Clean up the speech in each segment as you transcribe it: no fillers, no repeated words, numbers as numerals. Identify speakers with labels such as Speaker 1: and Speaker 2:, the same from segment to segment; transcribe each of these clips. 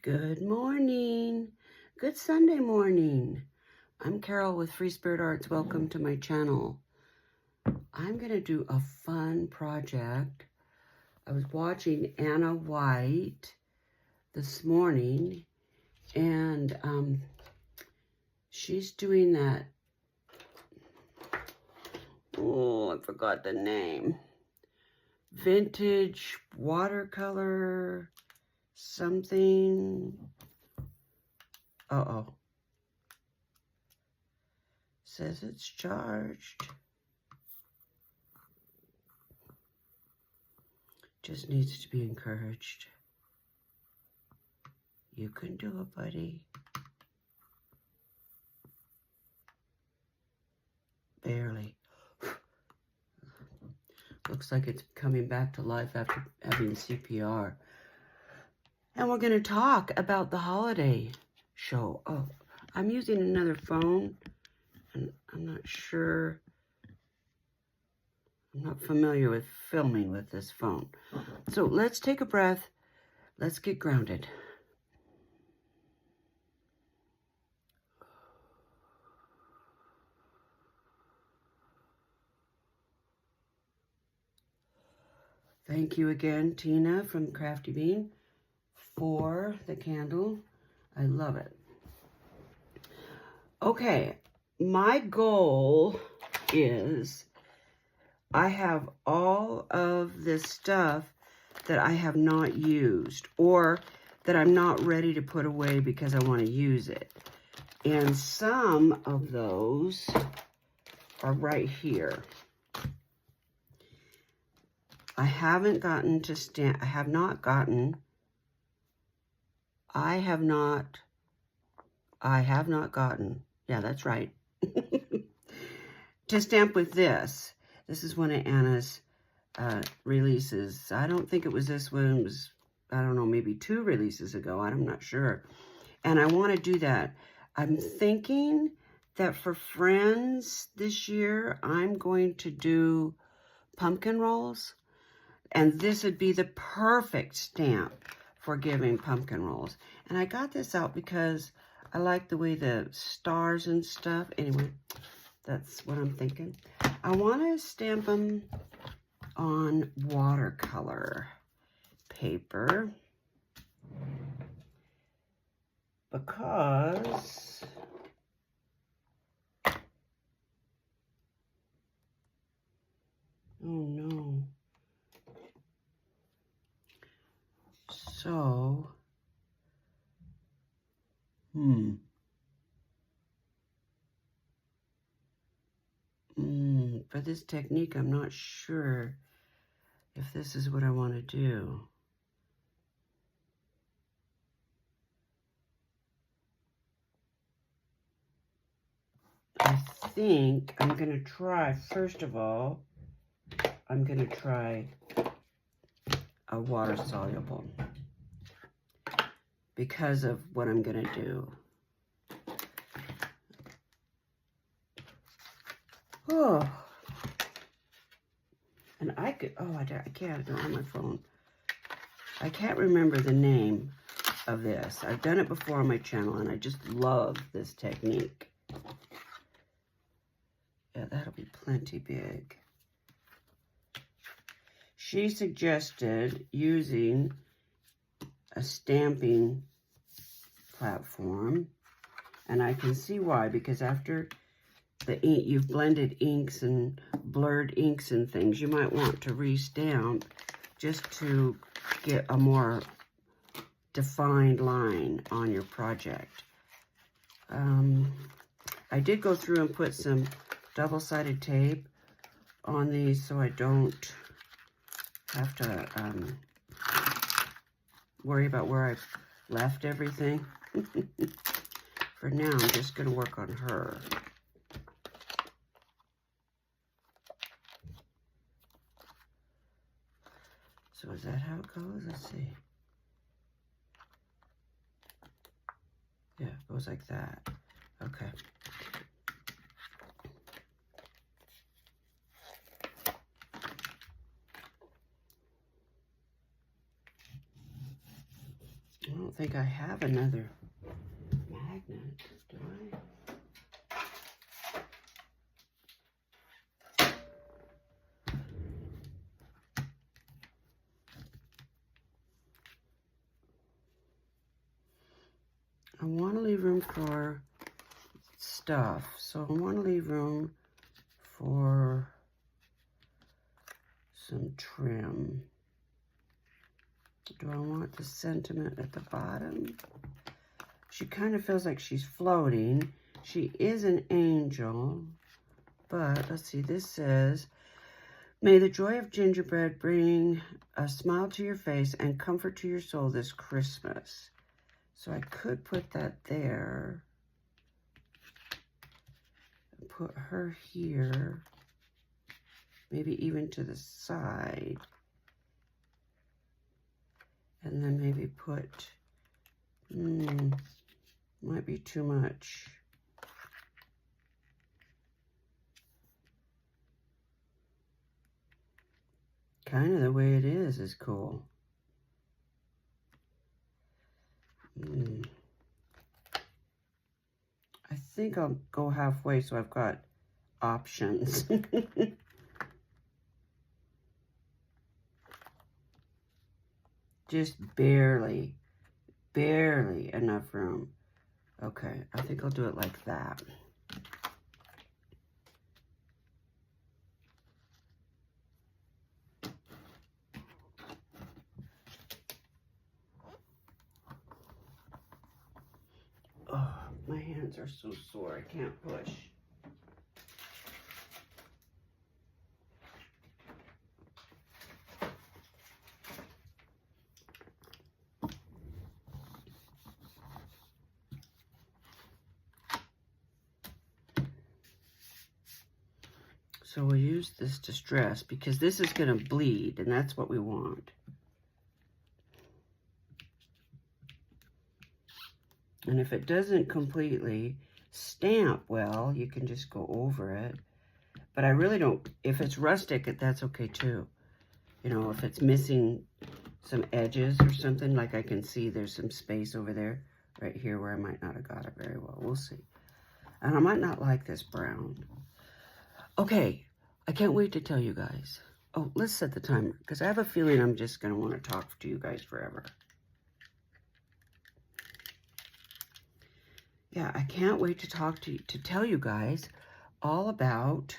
Speaker 1: Good morning. Good Sunday morning. I'm Carol with Free Spirit Arts. Welcome to my channel. I'm going to do a fun project. I was watching Anna White this morning, and she's doing that. Oh, I forgot the name. Vintage watercolor something. Uh-oh. Says it's charged. Just needs to be encouraged. You can do it, buddy. Barely. Looks like it's coming back to life after having CPR. And we're going to talk about the holiday show. Oh, I'm using another phone, and I'm not sure. I'm not familiar with filming with this phone. So let's take a breath. Let's get grounded. Thank you again, Tina from Crafty Bean, for the candle. I love it. Okay, my goal is I have all of this stuff that I have not used or that I'm not ready to put away because I want to use it. And some of those are right here. I have not gotten yeah, that's right, to stamp with this. This is one of Anna's releases. I don't think it was this one. It was, I don't know, maybe 2 releases ago. I'm not sure. And I want to do that. I'm thinking that for friends this year, I'm going to do pumpkin rolls. And this would be the perfect stamp for giving pumpkin rolls. And I got this out because I like the way the stars and stuff. Anyway, that's what I'm thinking. I want to stamp them on watercolor paper because oh no. So, for this technique, I'm not sure if this is what I want to do. I think I'm going to try, first of all, I'm going to try a water soluble because of what I'm going to do. Oh, and I could, oh, I can't, I don't have my phone. I can't remember the name of this. I've done it before on my channel, and I just love this technique. Yeah, that'll be plenty big. She suggested using a stamping platform, and I can see why, because after the ink, you've blended inks and blurred inks and things, you might want to restamp just to get a more defined line on your project. I did go through and put some double-sided tape on these so I don't have to worry about where I've left everything. For now, I'm just going to work on her. So is that how it goes? Let's see. Yeah, it goes like that. Okay. don't think I have another magnet, do I? I want to leave room for stuff, so I want to leave room for some trim. Do I want the sentiment at the bottom? She kind of feels like she's floating. She is an angel, but let's see, this says, may the joy of gingerbread bring a smile to your face and comfort to your soul this Christmas. So I could put that there. Put her here. Maybe even to the side. And then maybe put, might be too much. Kind of the way it is cool. I think I'll go halfway so I've got options. Just barely enough room. Okay, I think I'll do it like that. Oh, my hands are so sore, I can't push. So we'll use this distress because this is going to bleed, and that's what we want. And if it doesn't completely stamp well, you can just go over it. But I really don't, if it's rustic, that's okay too. You know, if it's missing some edges or something, like I can see there's some space over there, right here where I might not have got it very well. We'll see. And I might not like this brown. Okay, I can't wait to tell you guys. Oh, let's set the timer, because I have a feeling I'm just going to want to talk to you guys forever. Yeah, I can't wait to talk to you, to tell you guys all about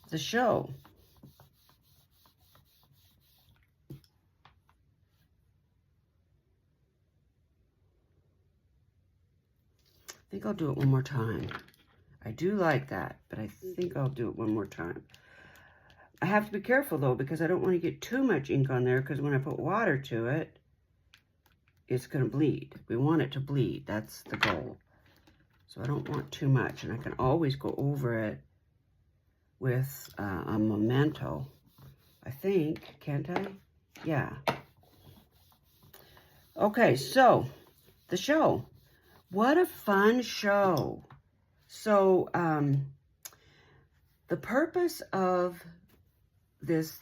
Speaker 1: the show. I think I'll do it one more time. I do like that, but I think I'll do it one more time. I have to be careful, though, because I don't want to get too much ink on there, because when I put water to it, it's going to bleed. We want it to bleed. That's the goal. So I don't want too much, and I can always go over it with a Memento, I think. Can't I? Yeah. Okay, so the show. What a fun show. So the purpose of this,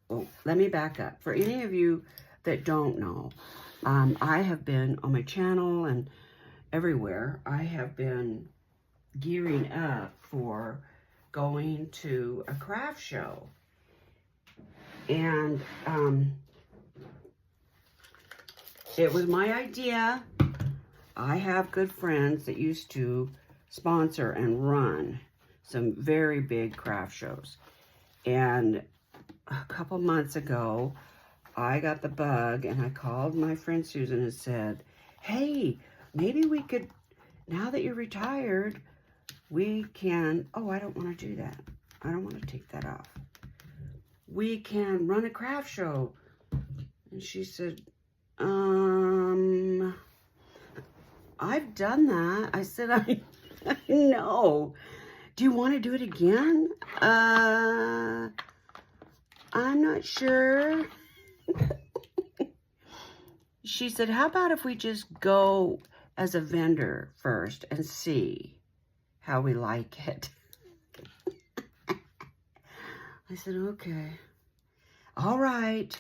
Speaker 1: oh, let me back up. For any of you that don't know, I have been on my channel and everywhere, I have been gearing up for going to a craft show. And it was my idea. I have good friends that used to sponsor and run some very big craft shows. And a couple months ago, I got the bug and I called my friend Susan and said, hey, maybe we could, now that you're retired, we can, oh, I don't want to do that. I don't want to take that off. We can run a craft show. And she said, I've done that. I said, I know. Do you want to do it again? I'm not sure. She said, how about if we just go as a vendor first and see how we like it? I said, okay. All right.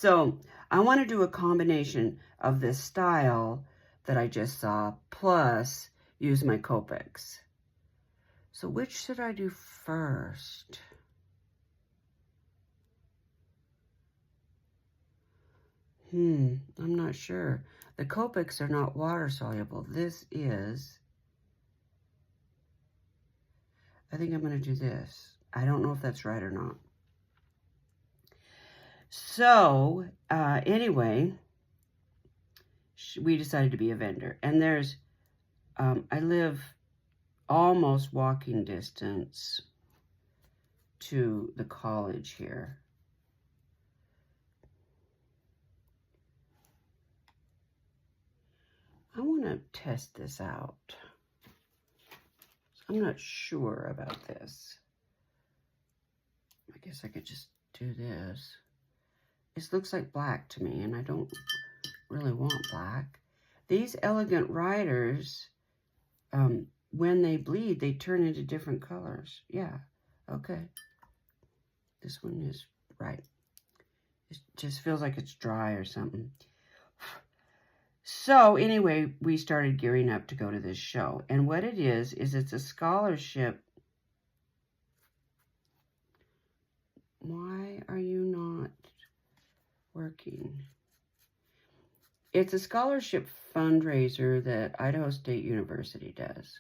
Speaker 1: So I want to do a combination of this style that I just saw, plus use my Copics. So which should I do first? I'm not sure. The Copics are not water soluble. This is. I think I'm going to do this. I don't know if that's right or not. So, anyway, we decided to be a vendor. And there's, I live almost walking distance to the college here. I want to test this out. I'm not sure about this. I guess I could just do this. This looks like black to me, and I don't really want black. These elegant riders, when they bleed, they turn into different colors. Yeah, okay. This one is right. It just feels like it's dry or something. So anyway, we started gearing up to go to this show. And what it is it's a scholarship. Why are you not working? It's a scholarship fundraiser that Idaho State University does.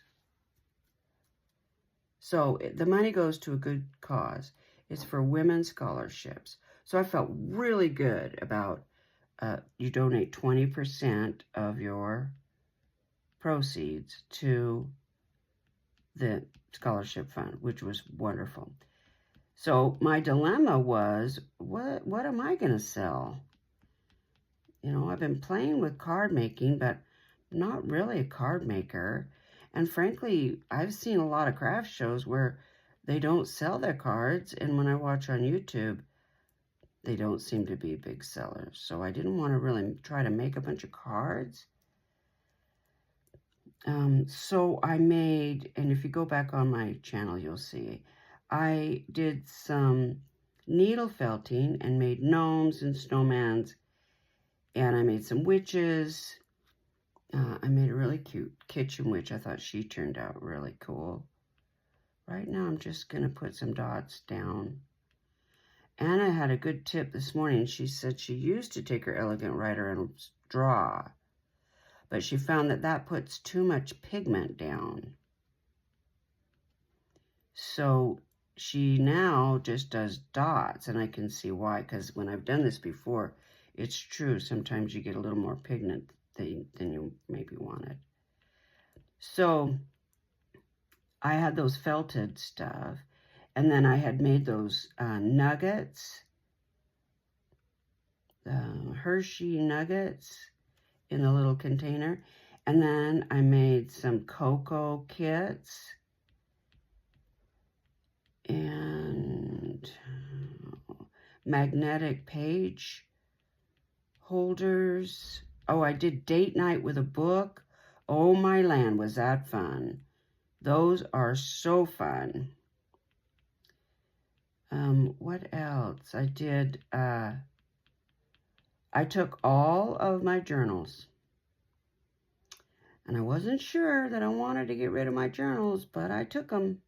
Speaker 1: So the money goes to a good cause. It's for women's scholarships. So I felt really good about you donate 20% of your proceeds to the scholarship fund, which was wonderful. So my dilemma was, what am I going to sell? You know, I've been playing with card making, but not really a card maker. And frankly, I've seen a lot of craft shows where they don't sell their cards. And when I watch on YouTube, they don't seem to be big sellers. So I didn't want to really try to make a bunch of cards. So I made, and if you go back on my channel, you'll see, I did some needle felting and made gnomes and snowmans. And I made some witches. I made a really cute kitchen witch. I thought she turned out really cool. Right now, I'm just going to put some dots down. Anna had a good tip this morning. She said she used to take her elegant writer and draw, but she found that that puts too much pigment down. So she now just does dots, and I can see why, because when I've done this before, it's true. Sometimes you get a little more pigment than you maybe wanted. So I had those felted stuff. And then I had made those nuggets, Hershey nuggets in a little container. And then I made some cocoa kits and magnetic page holders. Oh, I did date night with a book. Oh, my land, was that fun. Those are so fun. What else? I did, I took all of my journals. And I wasn't sure that I wanted to get rid of my journals, but I took them.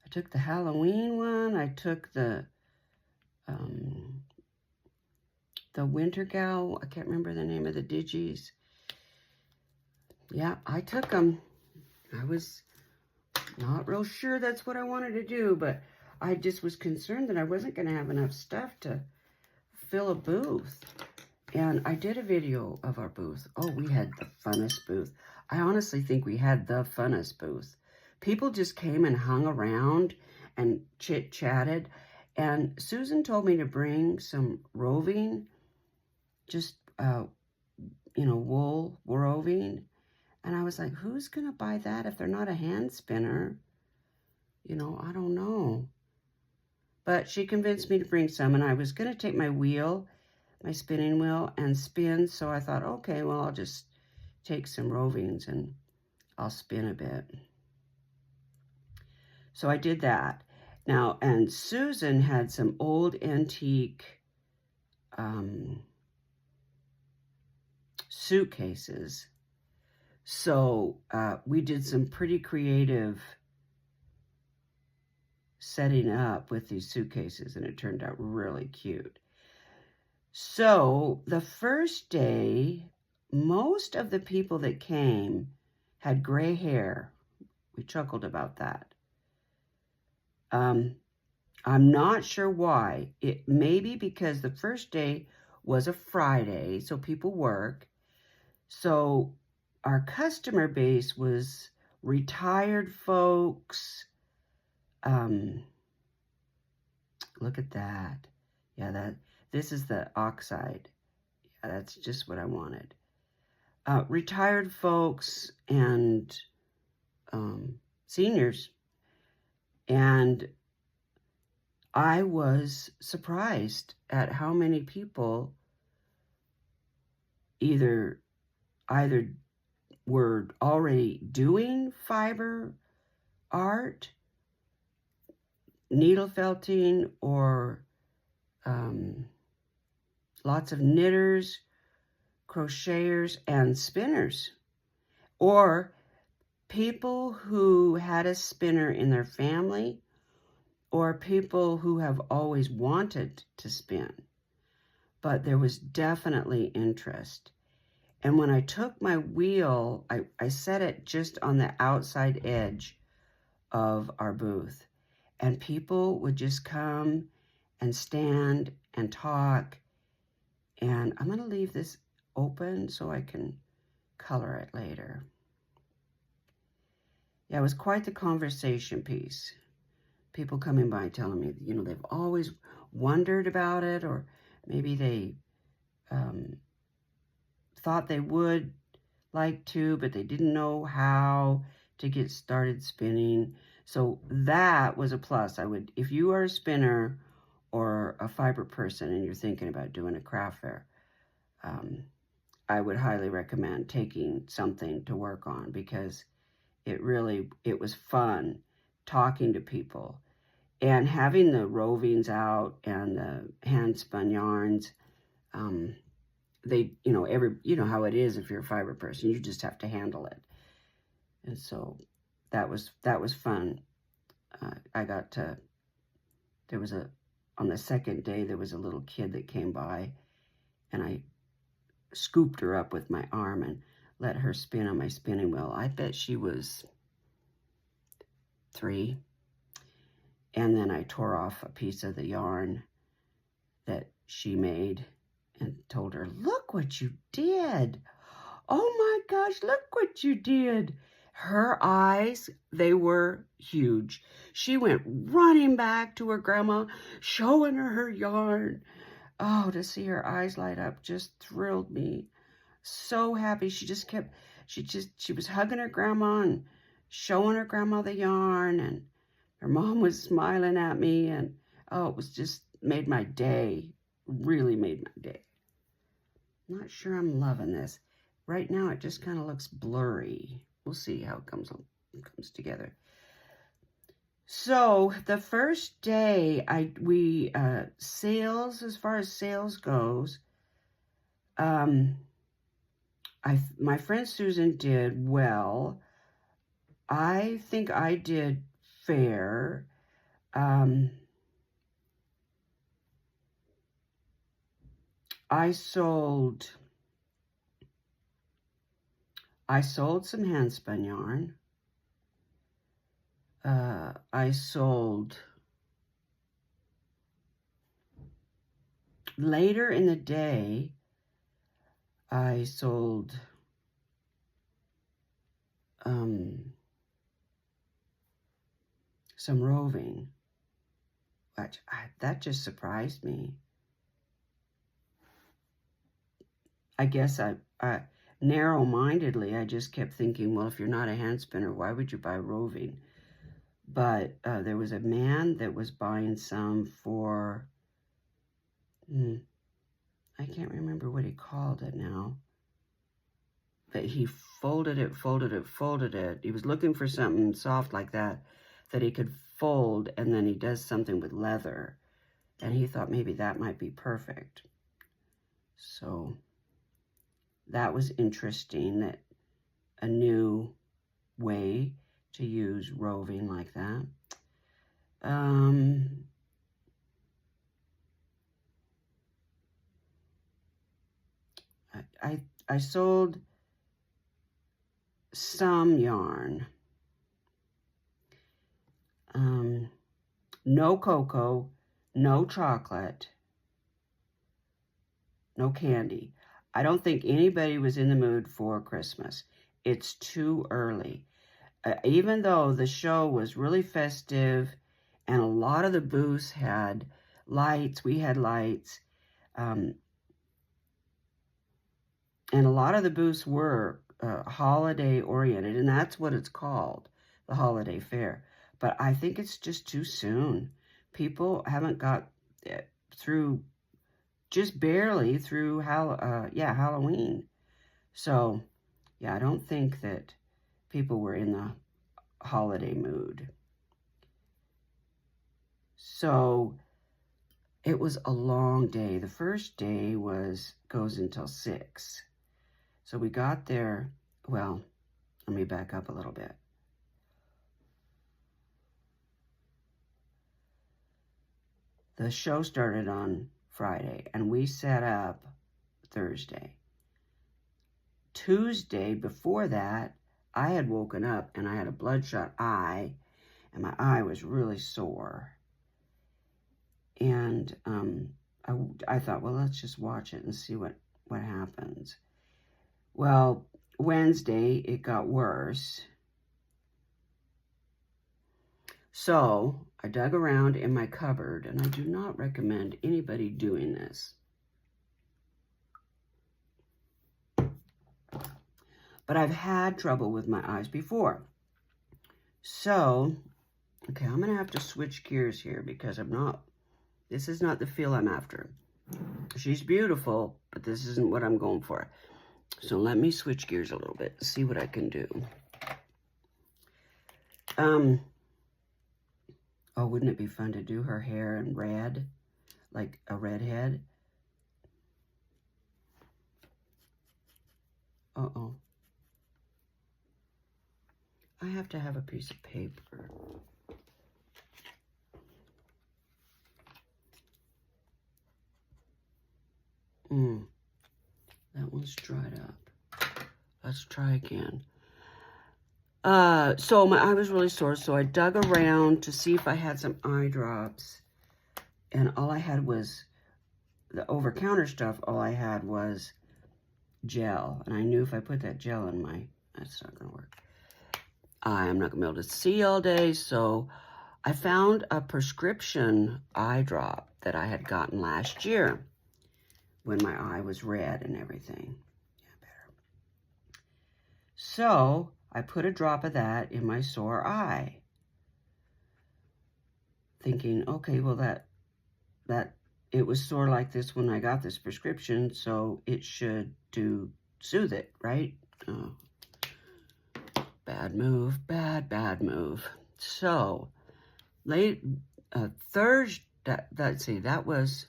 Speaker 1: I took the Halloween one. I took the Winter Gal. I can't remember the name of the digis. Yeah, I took them. I was not real sure that's what I wanted to do, but I just was concerned that I wasn't going to have enough stuff to fill a booth. And I did a video of our booth. Oh, we had the funnest booth. I honestly think we had the funnest booth. People just came and hung around and chit-chatted. And Susan told me to bring some roving, just, wool roving. And I was like, who's going to buy that if they're not a hand spinner? I don't know. But she convinced me to bring some, and I was going to take my wheel, my spinning wheel, and spin. So I thought, okay, well, I'll just take some rovings and I'll spin a bit. So I did that. Now, and Susan had some old antique suitcases. So we did some pretty creative setting up with these suitcases, and it turned out really cute. So the first day, most of the people that came had gray hair. We chuckled about that. I'm not sure why. It maybe because the first day was a Friday, so people work. So our customer base was retired folks. Look at that. Yeah, this is the oxide. Yeah, that's just what I wanted. Retired folks and seniors. And I was surprised at how many people either were already doing fiber art, needle felting, or lots of knitters, crocheters, and spinners, or people who had a spinner in their family, or people who have always wanted to spin. But there was definitely interest. And when I took my wheel, I set it just on the outside edge of our booth. And people would just come and stand and talk. And I'm going to leave this open so I can color it later. Yeah, it was quite the conversation piece. People coming by telling me, you know, they've always wondered about it, or maybe they thought they would like to, but they didn't know how to get started spinning. So that was a plus. If you are a spinner or a fiber person and you're thinking about doing a craft fair, I would highly recommend taking something to work on, because it was fun talking to people and having the rovings out and the hand spun yarns. You know how it is if you're a fiber person, you just have to handle it. And so that was fun. On the second day, there was a little kid that came by, and I scooped her up with my arm and let her spin on my spinning wheel. I bet she was 3. And then I tore off a piece of the yarn that she made and told her, look what you did. Oh my gosh, look what you did. Her eyes, they were huge. She went running back to her grandma, showing her yarn. Oh, to see her eyes light up just thrilled me. So happy. She was hugging her grandma and showing her grandma the yarn, and her mom was smiling at me, and oh, it was just made my day. Really made my day. I'm not sure I'm loving this. Right now, it just kind of looks blurry. We'll see how it comes together. So the first day, sales, as far as sales goes, my friend Susan did well. I think I did fair. I sold some hand spun yarn. I sold, later in the day, I sold some roving, which that just surprised me. I guess I narrow-mindedly, I just kept thinking, well, if you're not a hand spinner, why would you buy roving? But there was a man that was buying some for, I can't remember what he called it now. But he folded it. He was looking for something soft like that he could fold, and then he does something with leather. And he thought maybe that might be perfect. So that was interesting, that a new way to use roving like that. I sold some yarn. No cocoa, no chocolate, no candy. I don't think anybody was in the mood for Christmas. It's too early. Even though the show was really festive and a lot of the booths had lights, we had lights, and a lot of the booths were holiday oriented, and that's what it's called, the holiday fair. But I think it's just too soon. People haven't got through, just barely through Halloween. So, yeah, I don't think that people were in the holiday mood. So it was a long day. The first day goes until 6. So we got there, well, let me back up a little bit. The show started on Friday, and we set up Thursday. Tuesday, before that, I had woken up and I had a bloodshot eye, and my eye was really sore. And I thought, well, let's just watch it and see what happens. Well, Wednesday, it got worse. So I dug around in my cupboard, and I do not recommend anybody doing this. But I've had trouble with my eyes before. So, okay, I'm going to have to switch gears here because this is not the feel I'm after. She's beautiful, but this isn't what I'm going for. So let me switch gears a little bit, see what I can do. Oh, wouldn't it be fun to do her hair in red, like a redhead? Uh-oh. I have to have a piece of paper. That one's dried up. Let's try again. So my eye was really sore, so I dug around to see if I had some eye drops. And all I had was the over-counter stuff. All I had was gel. And I knew if I put that gel in that's not going to work. I'm not going to be able to see all day, so I found a prescription eye drop that I had gotten last year when my eye was red and everything. Yeah, better. So I put a drop of that in my sore eye, thinking, okay, well, that it was sore like this when I got this prescription, so it should soothe it, right? Oh. Bad move, bad move. So, Thursday, let's see, that was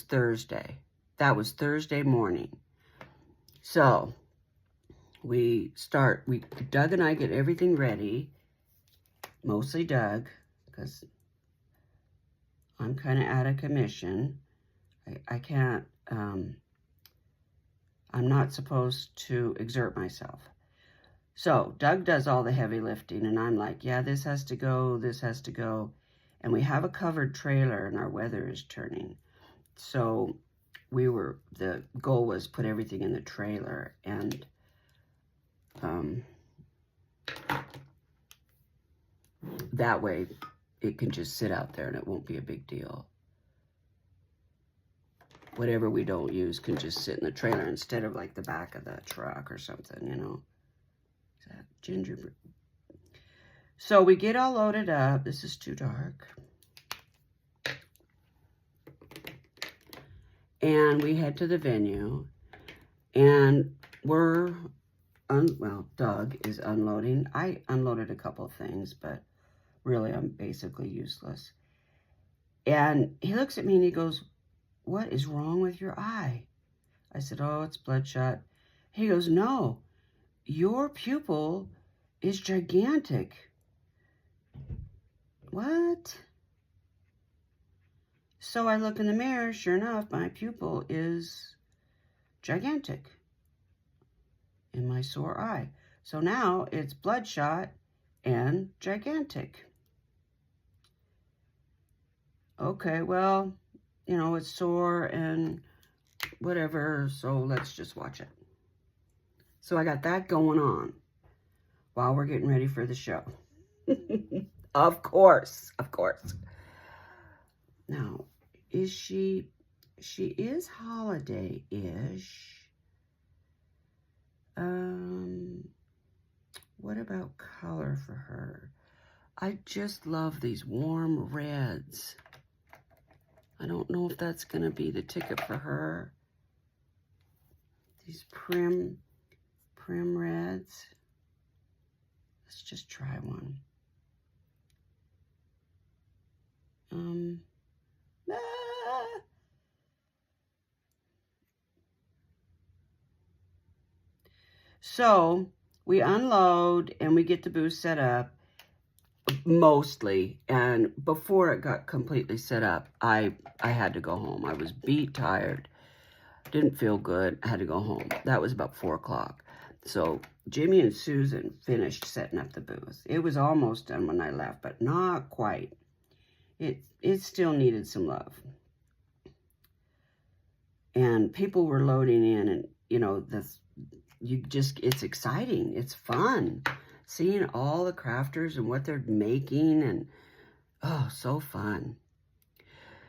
Speaker 1: Thursday. That was Thursday morning. So, Doug and I get everything ready, mostly Doug, because I'm kind of out of commission. I can't, I'm not supposed to exert myself. So Doug does all the heavy lifting, and I'm like, yeah, this has to go, this has to go. And we have a covered trailer, and our weather is turning. So the goal was put everything in the trailer, and that way it can just sit out there and it won't be a big deal. Whatever we don't use can just sit in the trailer instead of like the back of the truck or something, you know. Is that gingerbread? So we get all loaded up. This is too dark. And we head to the venue. And we're well, Doug is unloading. I unloaded a couple of things, but really I'm basically useless. And he looks at me and he goes, "What is wrong with your eye?" I said, "Oh, it's bloodshot." He goes, "No, your pupil is gigantic." What? So I look in the mirror. Sure enough, my pupil is gigantic in my sore eye. So now it's bloodshot and gigantic. Okay, well, you know, it's sore and whatever, so let's just watch it. So I got that going on while we're getting ready for the show. Of course, of course. Now, she is holiday-ish. What about color for her? I just love these warm reds. I don't know if that's going to be the ticket for her. These prim reds. Let's just try one. So we unload and we get the booth set up, mostly. And before it got completely set up, I had to go home. I was beat, tired, didn't feel good. I had to go home. That was about 4 o'clock. So Jimmy and Susan finished setting up the booth. It was almost done when I left, but not quite. It still needed some love. And people were loading in, and you know, it's exciting. It's fun seeing all the crafters and what they're making, and oh, so fun.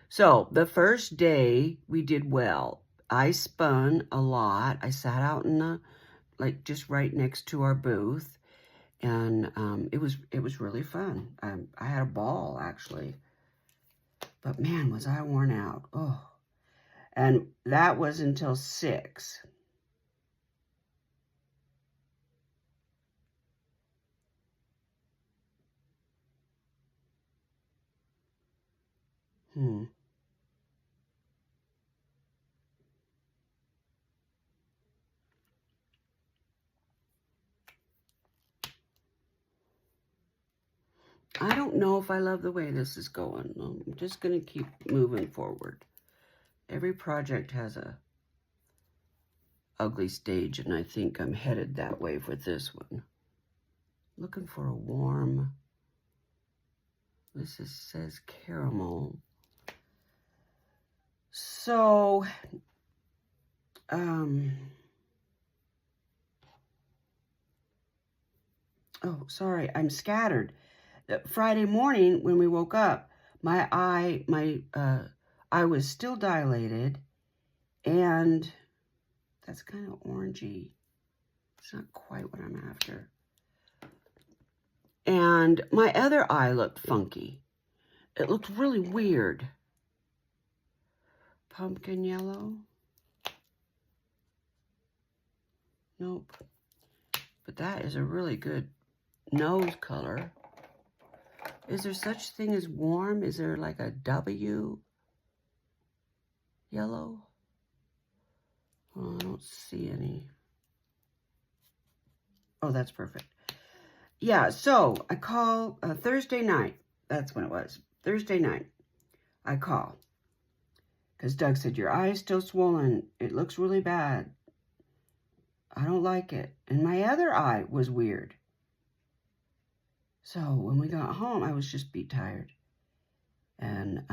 Speaker 1: So the first day we did well. I spun a lot. I sat out in the, like, just right next to our booth, and it was really fun. I had a ball, actually. But man, was I worn out. Oh. And that was until 6. I don't know if I love the way this is going. I'm just going to keep moving forward. Every project has a ugly stage, and I think I'm headed that way for this one. Looking for a warm, this says caramel. So, oh, sorry, I'm scattered. Friday morning when we woke up, my eye was still dilated, and that's kind of orangey. It's not quite what I'm after. And my other eye looked funky. It looked really weird. Pumpkin yellow? Nope. But that is a really good nose color. Is there such thing as warm? Is there like a W yellow? Oh, I don't see any. Oh, that's perfect. Yeah, so I call Thursday night. That's when it was. Thursday night, I call. Because Doug said, your eye is still swollen. It looks really bad. I don't like it. And my other eye was weird. So when we got home, I was just beat tired. And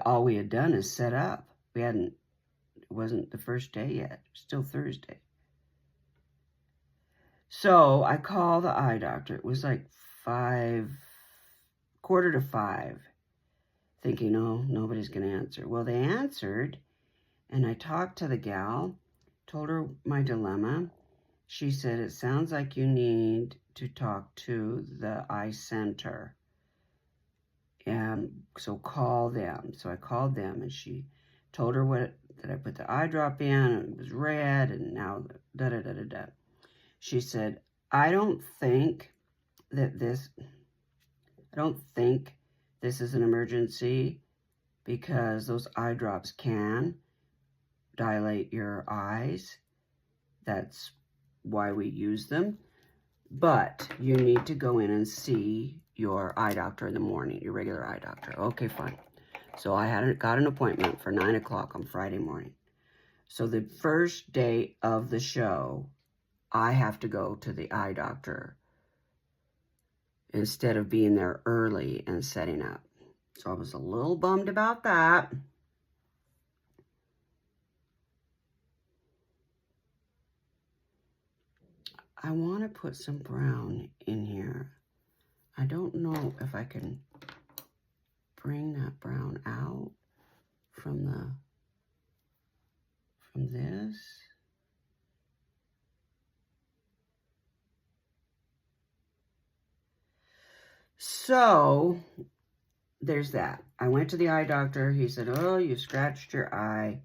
Speaker 1: all we had done is set up. It wasn't the first day yet. Still Thursday. So I called the eye doctor. It was like 4:45, thinking, oh, nobody's going to answer. Well, they answered, and I talked to the gal, told her my dilemma. She said, it sounds like you need to talk to the eye center. And so call them. So I called them, and she told her what that I put the eye drop in, and it was red, and now da-da-da-da-da. She said, I don't think this is an emergency because those eye drops can dilate your eyes. That's why we use them. But you need to go in and see your eye doctor in the morning, your regular eye doctor. Okay, fine. So I got an appointment for 9 o'clock on Friday morning. So the first day of the show, I have to go to the eye doctor instead of being there early and setting up. So I was a little bummed about that. I want to put some brown in here. I don't know if I can bring that brown out from this. So there's that. I went to the eye doctor. He said, oh, you scratched your eye.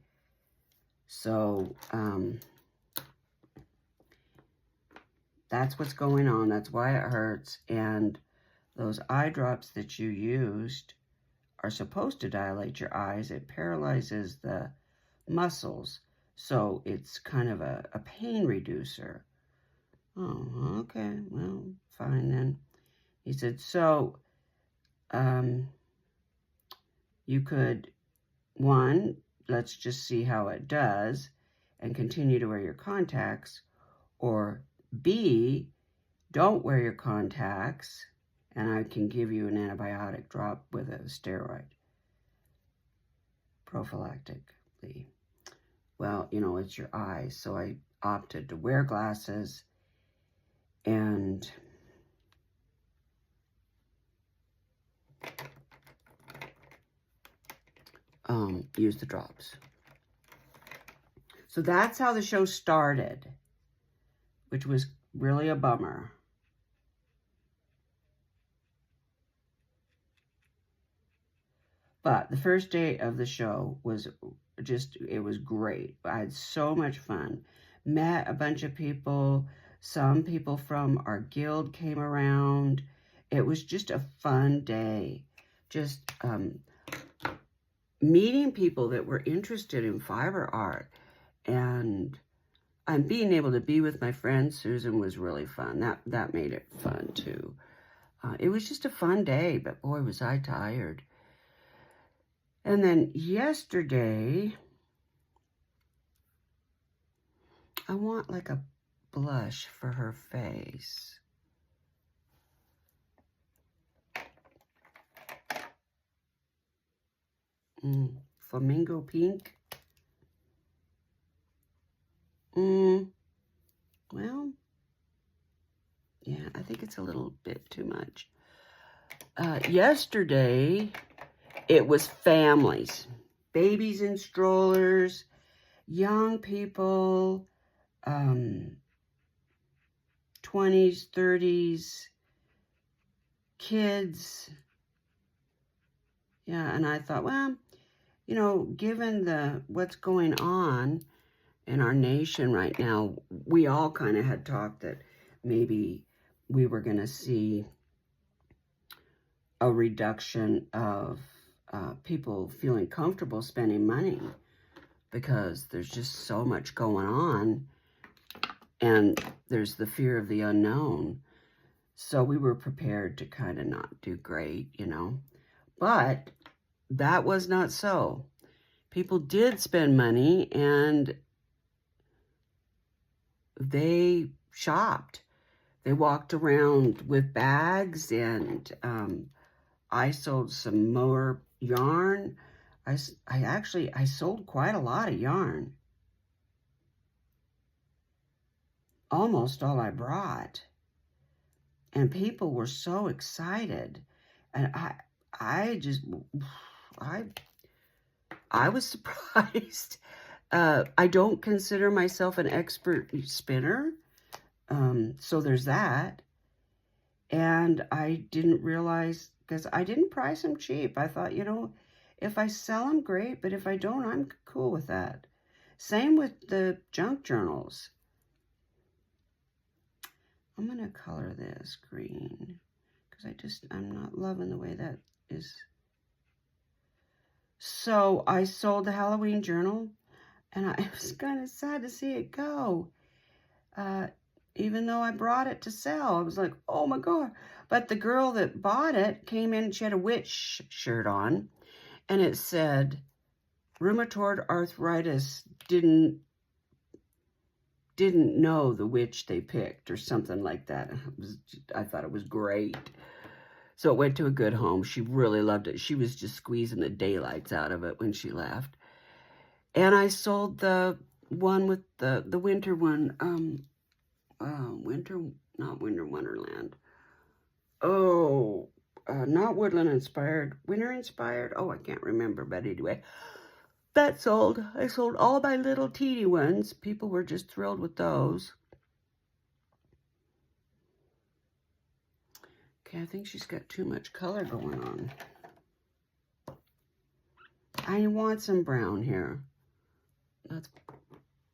Speaker 1: So that's what's going on. That's why it hurts. And those eye drops that you used are supposed to dilate your eyes. It paralyzes the muscles. So it's kind of a pain reducer. Oh, okay. Well, fine then. He said, so you could, one, let's just see how it does and continue to wear your contacts, or B, don't wear your contacts and I can give you an antibiotic drop with a steroid prophylactically. Well, you know, it's your eyes, so I opted to wear glasses and use the drops. So that's how the show started, which was really a bummer. But the first day of the show was just, it was great. I had so much fun. Met a bunch of people. Some people from our guild came around. It was just a fun day. Just meeting people that were interested in fiber art. And being able to be with my friend Susan was really fun. That made it fun too. It was just a fun day, but boy, was I tired. And then yesterday, I want like a blush for her face. Flamingo pink. Well, yeah, I think it's a little bit too much. Yesterday, it was families, babies in strollers, young people, 20s, 30s, kids. Yeah, and I thought, well, you know, given what's going on in our nation right now, we all kind of had talked that maybe we were going to see a reduction of people feeling comfortable spending money because there's just so much going on and there's the fear of the unknown. So we were prepared to kind of not do great, you know. But that was not so. People did spend money and they shopped. They walked around with bags, and I sold some more yarn. I sold quite a lot of yarn. Almost all I brought. And people were so excited. And I was surprised. I don't consider myself an expert spinner. So there's that. And I didn't realize, because I didn't price them cheap. I thought, you know, If I sell them, great, but if I don't, I'm cool with that. Same with the junk journals. I'm going to color this green because I'm not loving the way that is. So I sold the Halloween journal, and I was kind of sad to see it go. Even though I brought it to sell, I was like, oh my God. But the girl that bought it came in, she had a witch shirt on, and it said, rheumatoid arthritis didn't know the witch they picked, or something like that. I thought it was great. So it went to a good home. She really loved it. She was just squeezing the daylights out of it when she left. And I sold the one with the winter one, not Winter Wonderland. Oh, not Woodland Inspired, Winter Inspired. Oh, I can't remember, but anyway, that sold. I sold all my little teeny ones. People were just thrilled with those. Okay, I think she's got too much color going on. I want some brown here. That's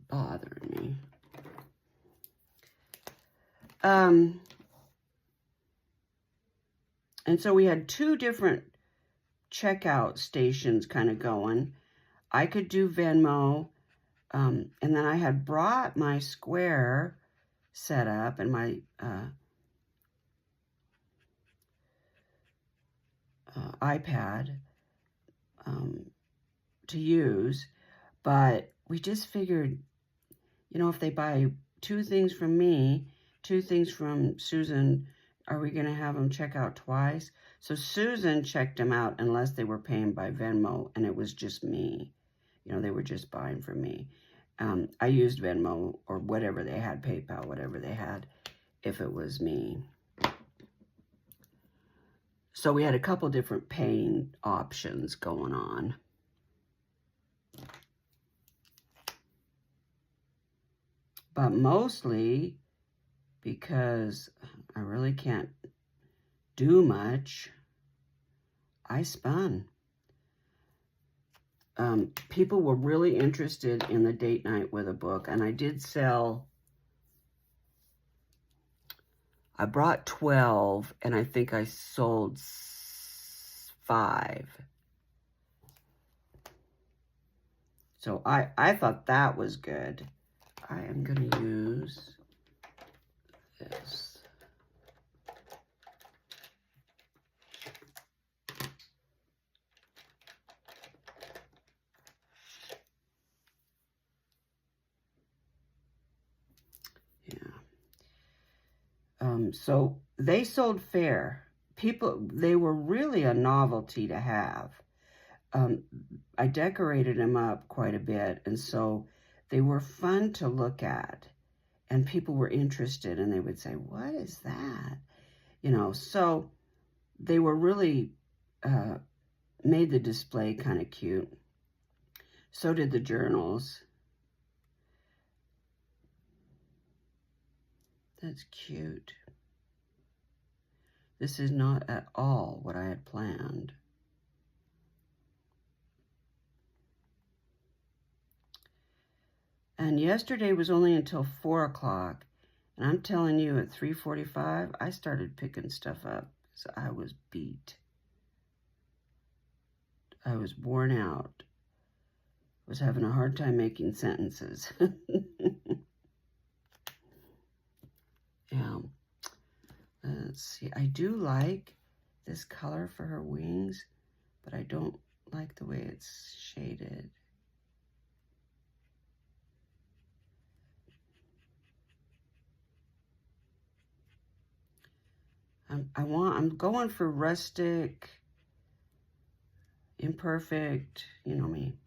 Speaker 1: bothering me. And so we had two different checkout stations kind of going. I could do Venmo, and then I had brought my Square set up and my iPad to use, but we just figured, you know, if they buy 2 things from me, 2 things from Susan, are we going to have them check out twice? So Susan checked them out unless they were paying by Venmo, and it was just me. You know, they were just buying from me. I used Venmo or whatever they had, PayPal, whatever they had, if it was me. So we had a couple different paying options going on. But mostly because I really can't do much, I spun. People were really interested in the date night with a book, and I did sell. I brought 12, and I think I sold 5. So I thought that was good. I am going to use this. So they sold fair. They were really a novelty to have. I decorated them up quite a bit, and so they were fun to look at. And people were interested, and they would say, what is that? You know, so they were really, made the display kind of cute. So did the journals. That's cute. This is not at all what I had planned. And yesterday was only until 4 o'clock. And I'm telling you, at 3:45, I started picking stuff up because I was beat. I was worn out. I was having a hard time making sentences. Yeah. Let's see. I do like this color for her wings, but I don't like the way it's shaded. I'm going for rustic, imperfect, you know me.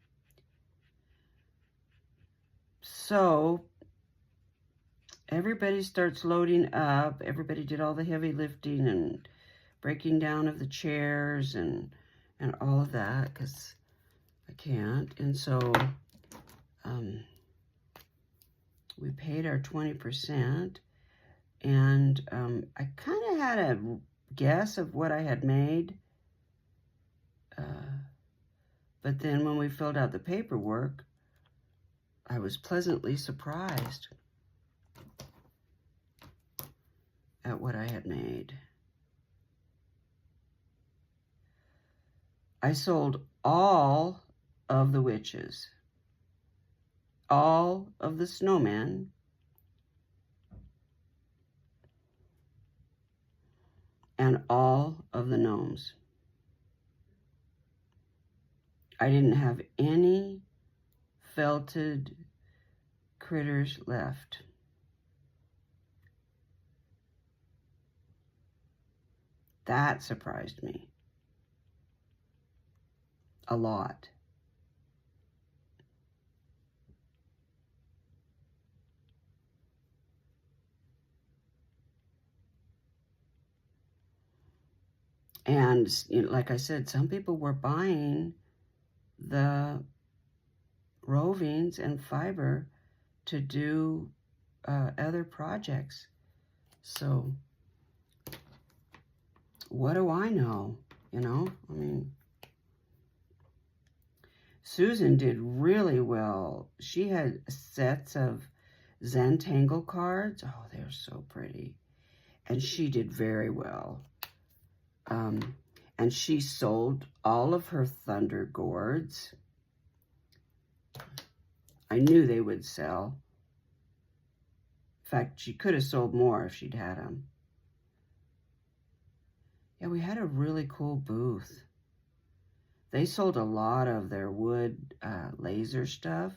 Speaker 1: So everybody starts loading up. Everybody did all the heavy lifting and breaking down of the chairs and all of that, because I can't. And so we paid our 20%. And I kind of had a guess of what I had made. But then when we filled out the paperwork, I was pleasantly surprised at what I had made. I sold all of the witches, all of the snowmen, and all of the gnomes. I didn't have any felted critters left. That surprised me a lot. And like I said, some people were buying the rovings and fiber to do other projects. So what do I know? I mean, Susan did really well. She had sets of Zentangle cards. Oh, they're so pretty. And she did very well. And she sold all of her Thunder Gourds. I knew they would sell. In fact, she could have sold more if she'd had them. Yeah, we had a really cool booth. They sold a lot of their wood laser stuff.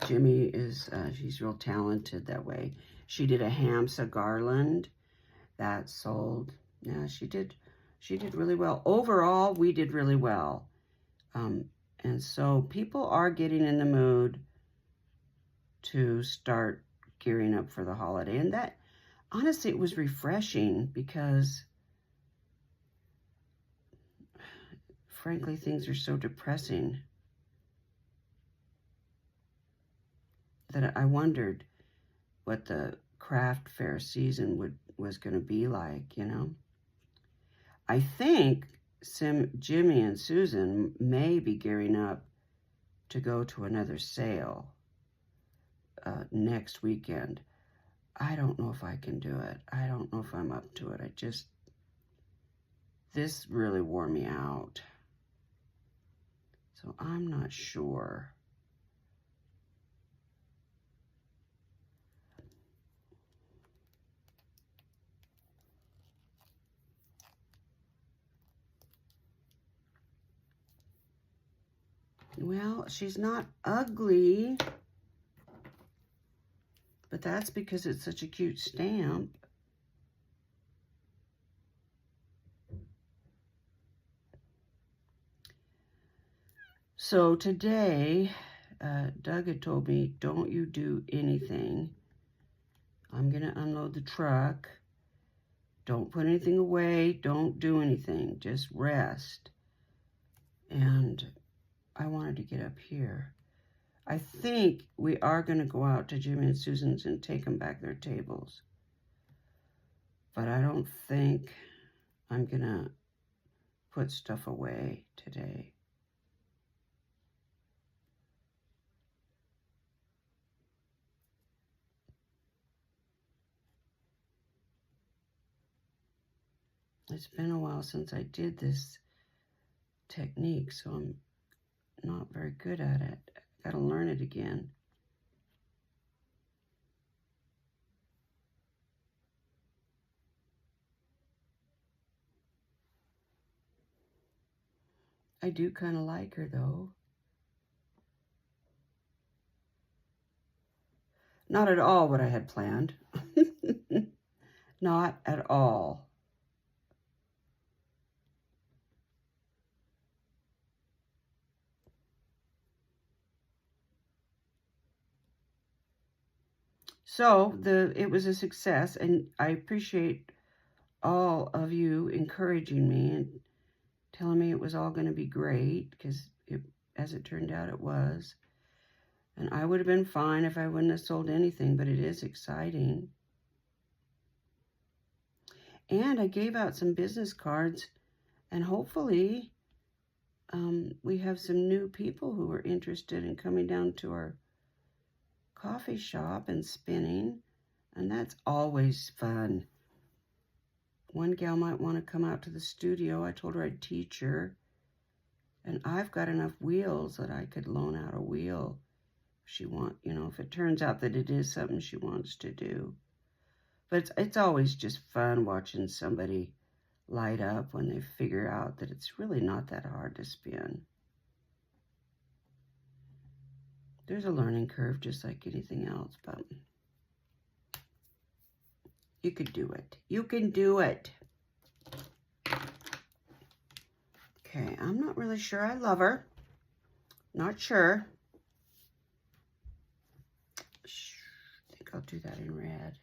Speaker 1: Jimmy is, she's real talented that way. She did a Hamsa garland that sold. Yeah, she did really well. Overall, we did really well. And so people are getting in the mood to start gearing up for the holiday. And that, honestly, it was refreshing because, frankly, things are so depressing that I wondered what the craft fair season was going to be like, I think Jimmy and Susan may be gearing up to go to another sale next weekend. I don't know if I can do it. I don't know if I'm up to it. This really wore me out. So I'm not sure. Well, she's not ugly, but that's because it's such a cute stamp. So today, Doug had told me, don't you do anything. I'm going to unload the truck. Don't put anything away. Don't do anything. Just rest. And I wanted to get up here. I think we are going to go out to Jimmy and Susan's and take them back their tables. But I don't think I'm going to put stuff away today. It's been a while since I did this technique, so I'm not very good at it. I gotta learn it again. I do kind of like her, though. Not at all what I had planned. Not at all. So it was a success, and I appreciate all of you encouraging me and telling me it was all going to be great, because as it turned out, it was. And I would have been fine if I wouldn't have sold anything, but it is exciting. And I gave out some business cards And hopefully we have some new people who are interested in coming down to our coffee shop and spinning. And that's always fun. One gal might want to come out to the studio. I told her I'd teach her. And I've got enough wheels that I could loan out a wheel if she want, you know, if it turns out that it is something she wants to do. But it's always just fun watching somebody light up when they figure out that it's really not that hard to spin. There's a learning curve just like anything else, but you could do it. You can do it. Okay, I'm not really sure I love her. Not sure. I think I'll do that in red.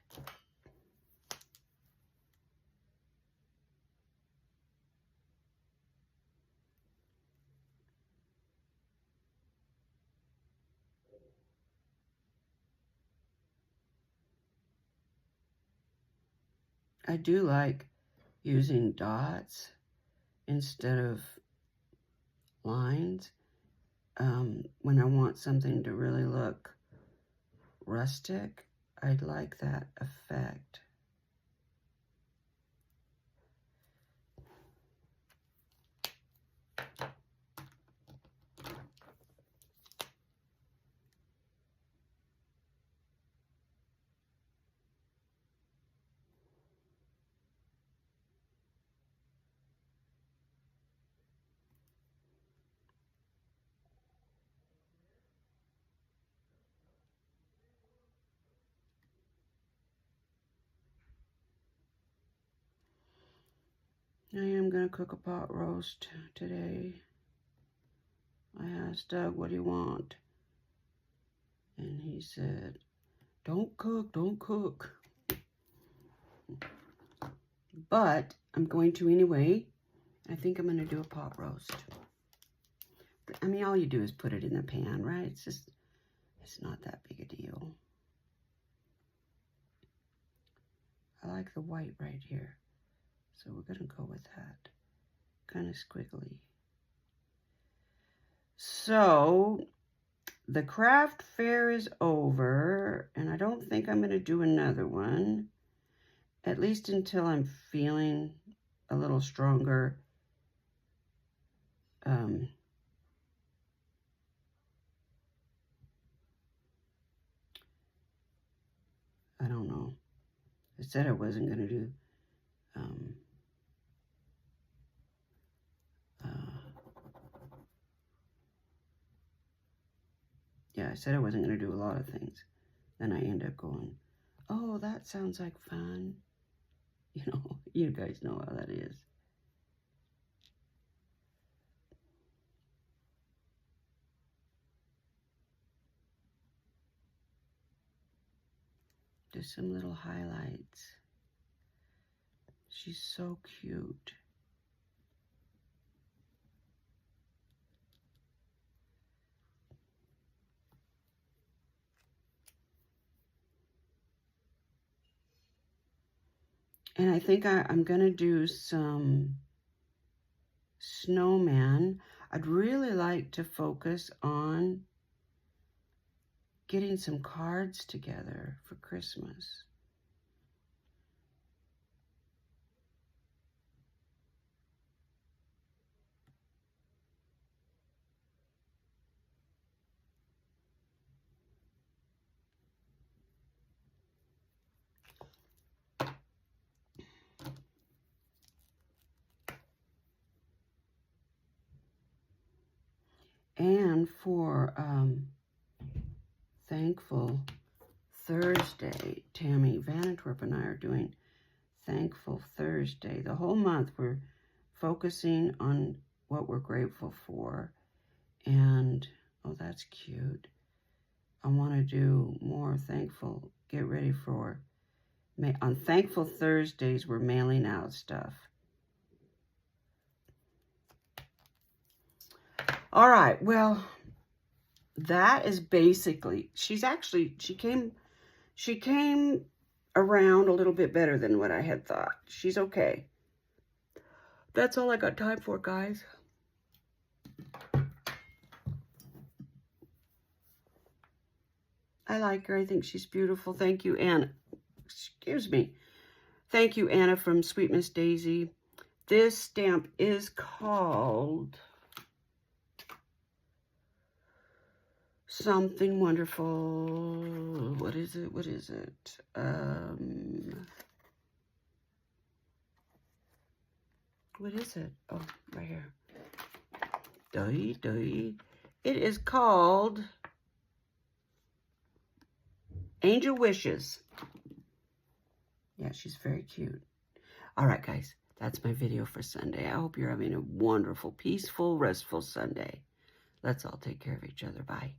Speaker 1: I do like using dots instead of lines when I want something to really look rustic. I'd like that effect. I am going to cook a pot roast today. I asked Doug, what do you want? And he said, don't cook, don't cook. But I'm going to anyway. I think I'm going to do a pot roast. I mean, all you do is put it in the pan, right? It's not that big a deal. I like the white right here. So we're going to go with that. Kind of squiggly. So the craft fair is over, and I don't think I'm going to do another one, at least until I'm feeling a little stronger. I don't know. I said I wasn't going to do yeah, I said I wasn't going to do a lot of things. Then I end up going, oh, that sounds like fun. You know, you guys know how that is. Just some little highlights. She's so cute. And I think I'm going to do some snowman. I'd really like to focus on getting some cards together for Christmas. And for Thankful Thursday, Tammy Vanantwerp and I are doing Thankful Thursday. The whole month we're focusing on what we're grateful for. And, oh, that's cute. I want to do more thankful. Get ready for, on Thankful Thursdays, we're mailing out stuff. All right, well, that is basically, she came around a little bit better than what I had thought. She's okay. That's all I got time for, guys. I like her. I think she's beautiful. Thank you, Anna. Excuse me. Thank you, Anna from Sweet Miss Daisy. This stamp is called Something Wonderful. What is it? What is it? What is it? Oh, right here. It is called Angel Wishes. Yeah, she's very cute. All right, guys, that's my video for Sunday. I hope you're having a wonderful, peaceful, restful Sunday. Let's all take care of each other. Bye.